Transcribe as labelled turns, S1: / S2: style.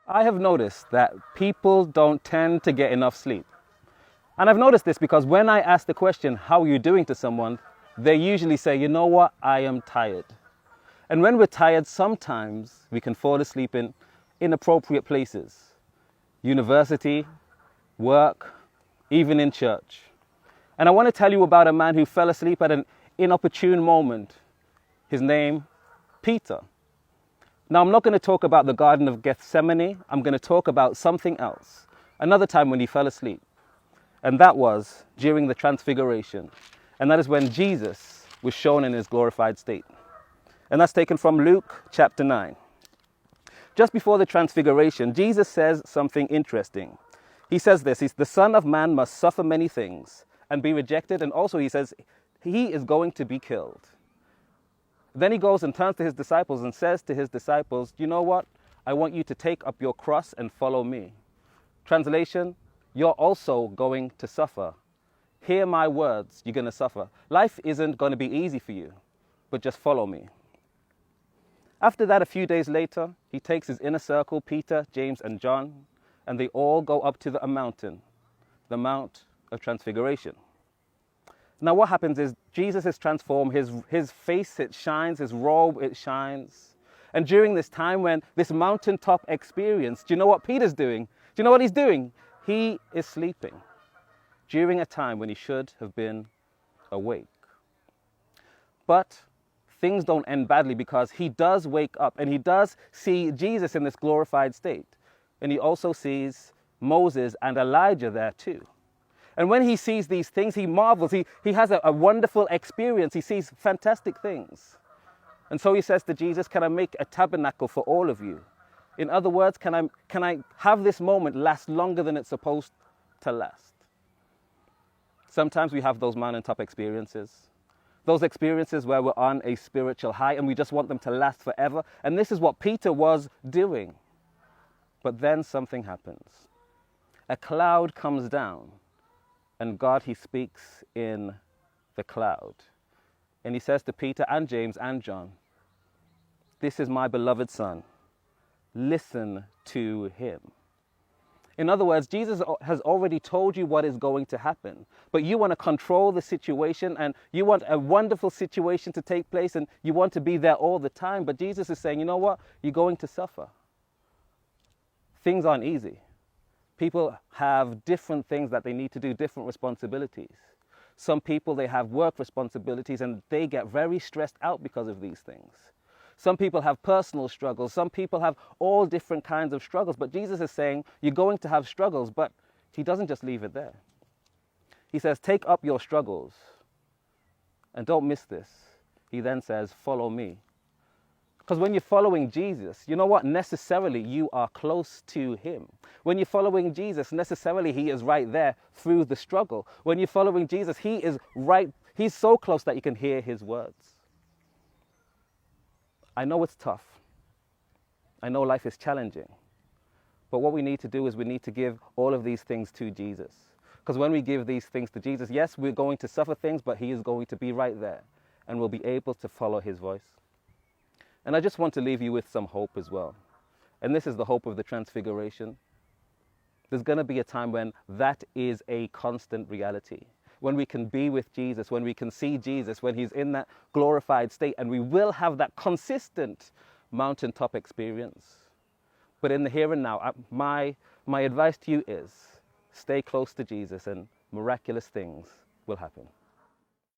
S1: I have noticed that people don't tend to get enough sleep. And I've noticed this because when I ask the question, how are you doing to someone, they usually say, you know what, I am tired. And when we're tired, sometimes we can fall asleep in inappropriate places. University, work, even in church. And I want to tell you about a man who fell asleep at an inopportune moment. His name, Peter. Now, I'm not going to talk about the Garden of Gethsemane. I'm going to talk about something else. Another time when he fell asleep. And that was during the Transfiguration. And that is when Jesus was shown in his glorified state. And that's taken from Luke chapter 9. Just before the Transfiguration, Jesus says something interesting. He says this, the Son of Man must suffer many things and be rejected. And also he says he is going to be killed. Then he goes and turns to his disciples and says to his disciples, you know what? I want you to take up your cross and follow me. Translation, you're also going to suffer. Hear my words, you're going to suffer. Life isn't going to be easy for you, but just follow me. After that, a few days later, he takes his inner circle, Peter, James, and John, and they all go up to a mountain, the Mount of Transfiguration. Now what happens is Jesus is transformed, his face, it shines, his robe, it shines. And during this time when this mountaintop experience, do you know what Peter's doing? Do you know what he's doing? He is sleeping during a time when he should have been awake. But things don't end badly because he does wake up and he does see Jesus in this glorified state. And he also sees Moses and Elijah there too. And when he sees these things, he marvels. He has a wonderful experience. He sees fantastic things. And so he says to Jesus, can I make a tabernacle for all of you? In other words, can I have this moment last longer than it's supposed to last? Sometimes we have those mountaintop experiences. Those experiences where we're on a spiritual high and we just want them to last forever. And this is what Peter was doing. But then something happens. A cloud comes down. And God, he speaks in the cloud. And he says to Peter and James and John, this is my beloved son. Listen to him. In other words, Jesus has already told you what is going to happen. But you want to control the situation and you want a wonderful situation to take place and you want to be there all the time. But Jesus is saying, you know what? You're going to suffer. Things aren't easy. People have different things that they need to do, different responsibilities. Some people, they have work responsibilities and they get very stressed out because of these things. Some people have personal struggles. Some people have all different kinds of struggles. But Jesus is saying, you're going to have struggles, but he doesn't just leave it there. He says, take up your struggles. And don't miss this. He then says, follow me. Because when you're following Jesus, you know what? Necessarily, you are close to him. When you're following Jesus, necessarily, he is right there through the struggle. When you're following Jesus, he is right. He's so close that you can hear his words. I know it's tough. I know life is challenging. But what we need to do is we need to give all of these things to Jesus. Because when we give these things to Jesus, yes, we're going to suffer things, but he is going to be right there. And we'll be able to follow his voice. And I just want to leave you with some hope as well. And this is the hope of the Transfiguration. There's going to be a time when that is a constant reality. When we can be with Jesus, when we can see Jesus, when he's in that glorified state, and we will have that consistent mountaintop experience. But in the here and now, my advice to you is stay close to Jesus and miraculous things will happen.